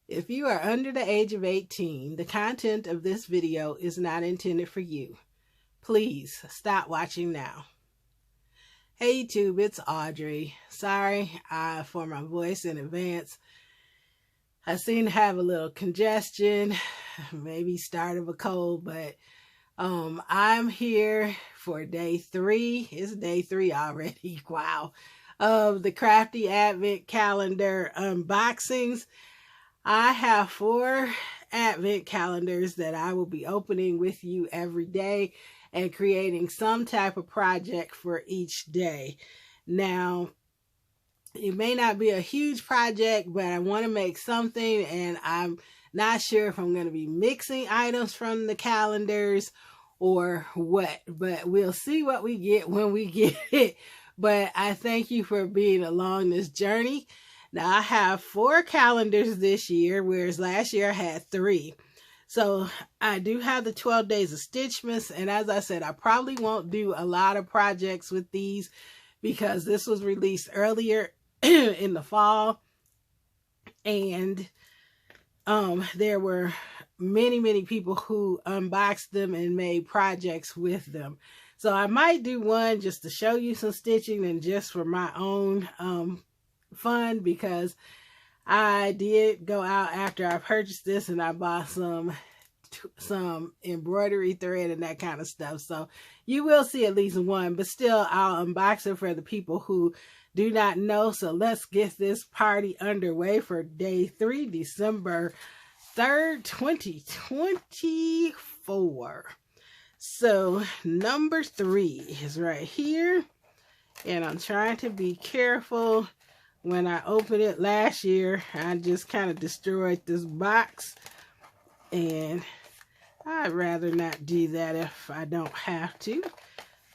If you are under the age of 18, the content of this video is not intended for you. Please stop watching now. Hey YouTube, it's Audrey. Sorry for my voice in advance. I seem to have a little congestion, maybe start of a cold, but I'm here for day 3. It's day 3 already. Wow. Of the Crafty Advent Calendar unboxings. I have 4 advent calendars that I will be opening with you every day and creating some type of project for each day. Now, it may not be a huge project, but I want to make something, and I'm not sure if I'm going to be mixing items from the calendars or what, but we'll see what we get when we get it. But I thank you for being along this journey. Now, I have 4 calendars this year, whereas last year I had 3. So I do have the 12 days of Stitchmas, and as I said, I probably won't do a lot of projects with these because this was released earlier in the fall, and there were many people who unboxed them and made projects with them. So I might do one just to show you some stitching and just for my own fun, because I did go out after I purchased this and I bought some embroidery thread and that kind of stuff. So you will see at least one, but still I'll unbox it for the people who do not know. So let's get this party underway for day 3, December 3rd, 2024. So number 3 is right here, and I'm trying to be careful. When I opened it last year, I just kind of destroyed this box, and I'd rather not do that if I don't have to.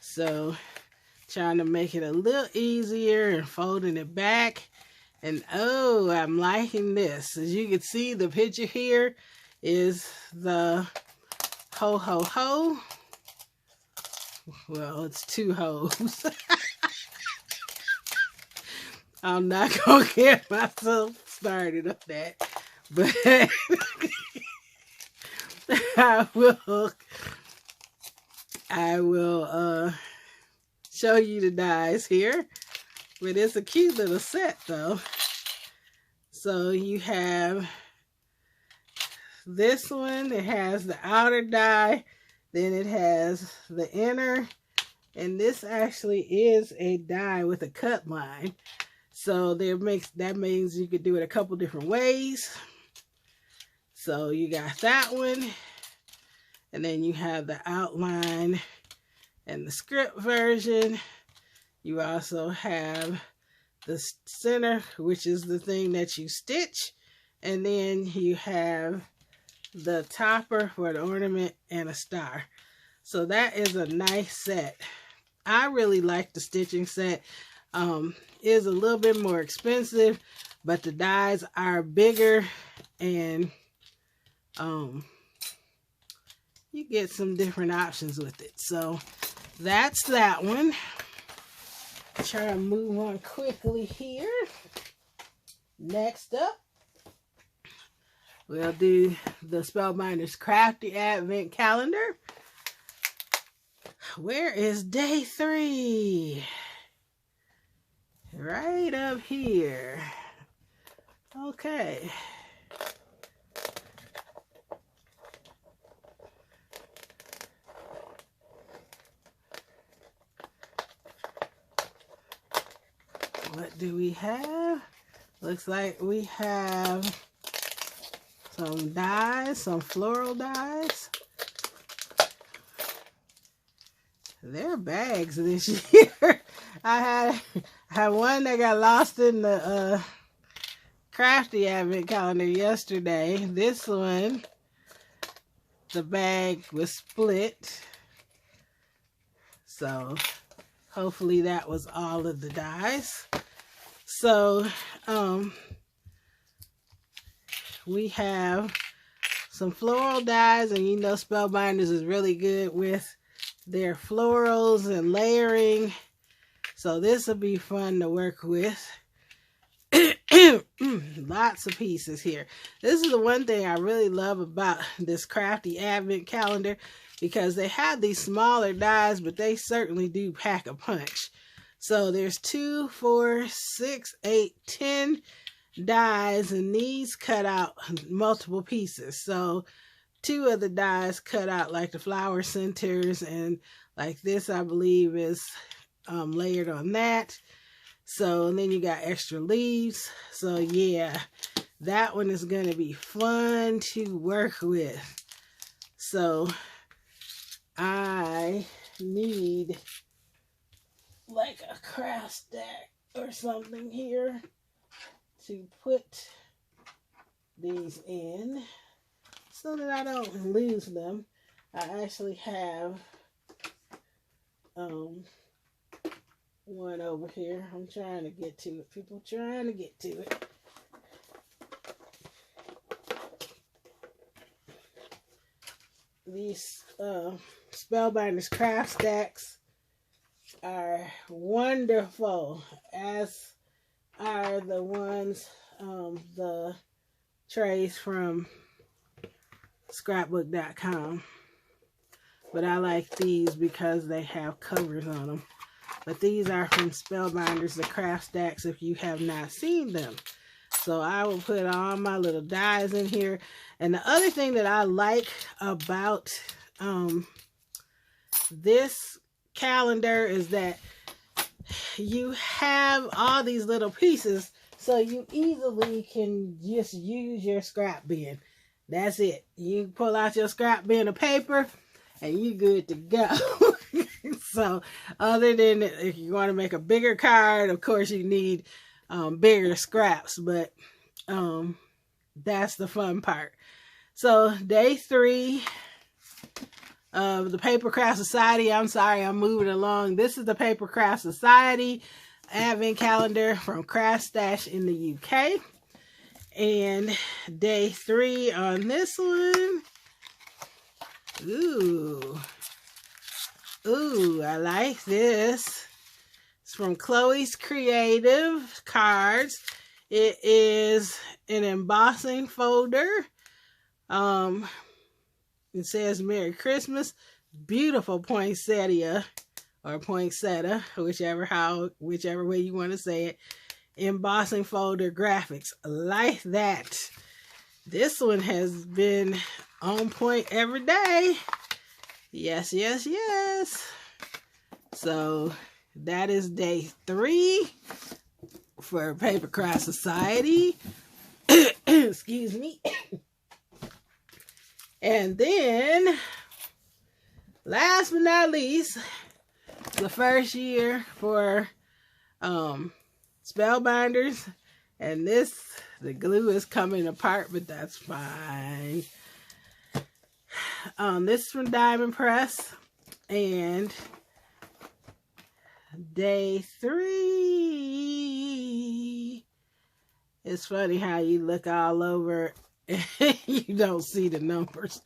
So trying to make it a little easier and folding it back. And oh, I'm liking this. As you can see, the picture here is the ho ho ho. Well, it's 2 hoes. I'm not gonna get myself started on that, but I will show you the dies here. But it's a cute little set though. So you have this one, it has the outer die, then it has the inner, and this actually is a die with a cut line. So that means you could do it a couple different ways. So you got that one, and then you have the outline and the script version. You also have the center, which is the thing that you stitch, and then you have the topper for the ornament and a star. So that is a nice set. I really like the stitching set. Is a little bit more expensive, but the dies are bigger, and you get some different options with it. So that's that one. Try to move on quickly here. Next up, we'll do the Spellbinders Crafty Advent Calendar. Where is day 3? Right up here. Okay. What do we have? Looks like we have some dies, some floral dies. They're bags this year. I had one that got lost in the Crafty Advent Calendar yesterday. This one, the bag was split. So hopefully that was all of the dies. So we have some floral dies, and you know Spellbinders is really good with their florals and layering. So this will be fun to work with. Lots of pieces here. This is the one thing I really love about this crafty advent calendar, because they have these smaller dies, but they certainly do pack a punch. So there's 2, 4, 6, 8, 10 dies, and these cut out multiple pieces. So 2 of the dies cut out like the flower centers, and like this I believe is layered on that. So, and then you got extra leaves. So yeah, that one is going to be fun to work with. So I need like a craft stack or something here to put these in so that I don't lose them. I actually have one over here. I'm trying to get to it. People trying to get to it. These Spellbinders craft stacks are wonderful, as are the ones, the trays from scrapbook.com. But I like these because they have covers on them. But these are from Spellbinders, the craft stacks, if you have not seen them. So I will put all my little dies in here. And the other thing that I like about this calendar is that you have all these little pieces, so you easily can just use your scrap bin. That's it. You pull out your scrap bin of paper and you're good to go. So other than if you want to make a bigger card, of course you need bigger scraps, but that's the fun part. So day 3 of the Papercraft Society. I'm sorry, I'm moving along. This is the Papercraft Society Advent Calendar from Craft Stash in the UK. And day 3 on this one. Ooh, I like this. It's from Chloe's Creative Cards. It is an embossing folder. It says Merry Christmas. Beautiful poinsettia or poinsettia, whichever way you want to say it. Embossing folder graphics. Like that. This one has been on point every day. Yes, yes, yes. So that is day 3 for Papercraft Society. Excuse me. And then, last but not least, the first year for Spellbinders. And the glue is coming apart, but that's fine. This is from Diamond Press. And day 3. It's funny how you look all over and you don't see the numbers.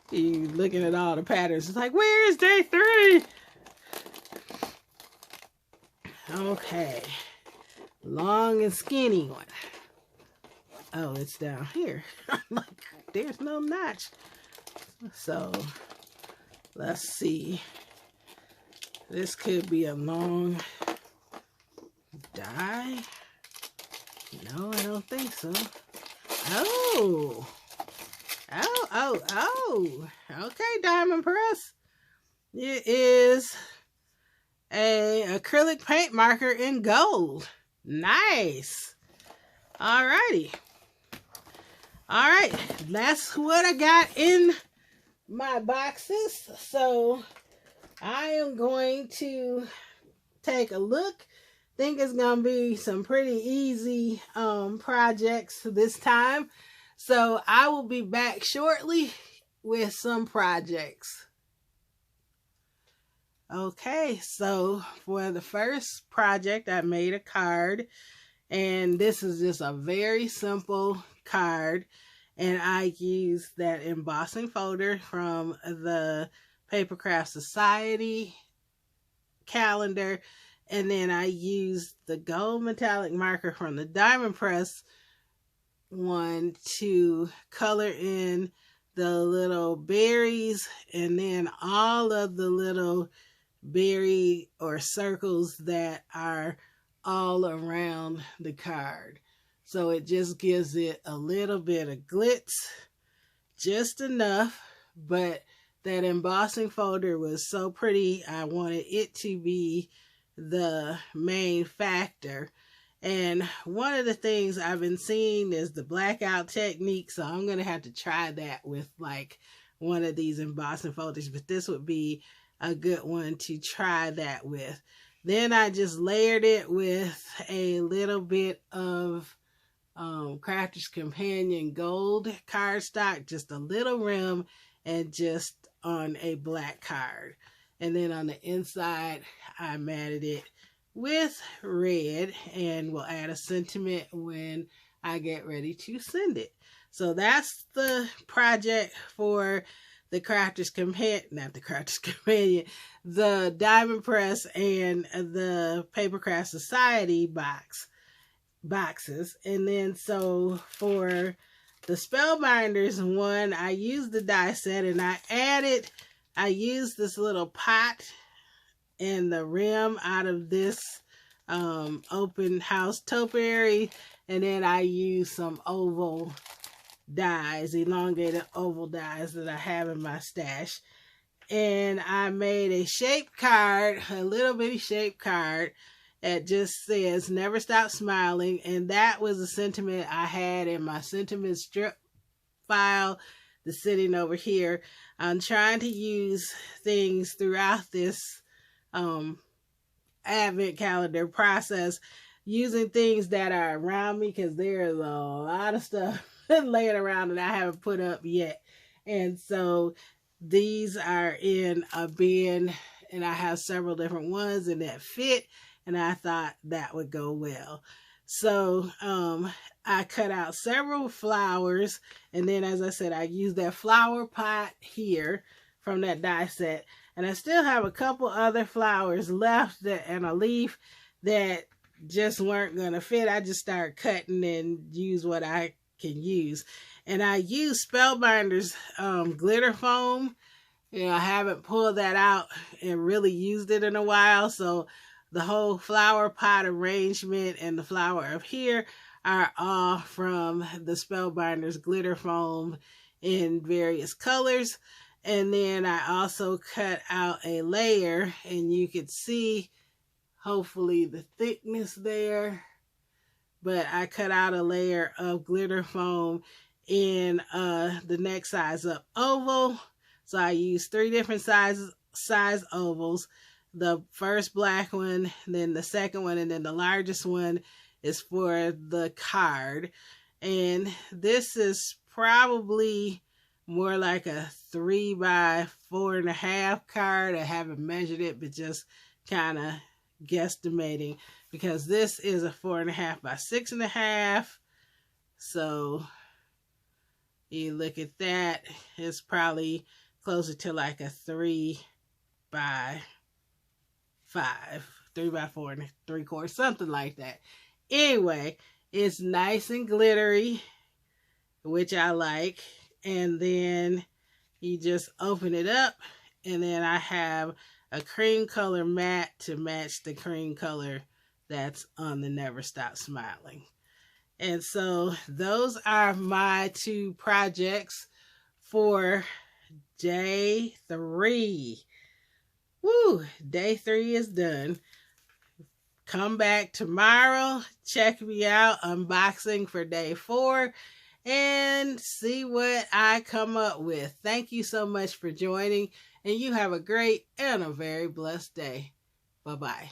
You're looking at all the patterns. It's like, where is day 3? Okay. Long and skinny one. Oh, it's down here. I'm like, there's no notch. So, let's see. This could be a long die. No, I don't think so. Oh. Okay, Diamond Press. It is a acrylic paint marker in gold. Nice. Alrighty. Alright, that's what I got in my boxes. So I am going to take a look. Think it's gonna be some pretty easy projects this time. So I will be back shortly with some projects. Okay, so for the first project, I made a card, and this is just a very simple card, and I used that embossing folder from the Papercraft Society calendar, And then I used the gold metallic marker from the Diamond Press one to color in the little berries, and then all of the little berry or circles that are all around the card. So it just gives it a little bit of glitz, just enough, but that embossing folder was so pretty, I wanted it to be the main factor. And one of the things I've been seeing is the blackout technique, so I'm going to have to try that with like one of these embossing folders, but this would be a good one to try that with. Then I just layered it with a little bit of Crafter's Companion gold cardstock, just a little rim, and just on a black card. And then on the inside, I matted it with red, and we'll add a sentiment when I get ready to send it. So that's the project for the Crafter's Companion, not the Crafter's Companion, the Diamond Press and the Papercraft Society boxes. And then so for the Spellbinders one, I used the die set, and I used this little pot and the rim out of this open house topiary, and then I used some oval dies, elongated oval dies that I have in my stash. And I made a shape card, a little bitty shape card that just says "Never Stop Smiling," and that was a sentiment I had in my sentiment strip file that's sitting over here. I'm trying to use things throughout this advent calendar process, using things that are around me, because there's a lot of stuff laying around that I haven't put up yet. And so these are in a bin, and I have several different ones and that fit, and I thought that would go well. So I cut out several flowers, and then, as I said, I used that flower pot here from that die set, and I still have a couple other flowers left and a leaf that just weren't gonna fit. I just started cutting and use what I can use. And I use Spellbinders glitter foam. You know, I haven't pulled that out and really used it in a while, so the whole flower pot arrangement and the flower up here are all from the Spellbinders glitter foam in various colors. And then I also cut out a layer, and you could see hopefully the thickness there, but I cut out a layer of glitter foam in the next size up oval. So I used 3 different size ovals. The first black one, then the second one, and then the largest one is for the card. And this is probably more like a 3 by 4.5 card. I haven't measured it, but just kind of guesstimating, because this is a 4.5 by 6.5. So you look at that, it's probably closer to like a 3 by 5, 3 by 4 3/4, something like that. Anyway, it's nice and glittery, which I like. And then you just open it up, and then I have a cream color mat to match the cream color that's on the Never Stop Smiling. And so those are my 2 projects for day 3. Woo! Day 3 is done. Come back tomorrow. Check me out unboxing for day 4 and see what I come up with. Thank you so much for joining, and you have a great and a very blessed day. Bye-bye.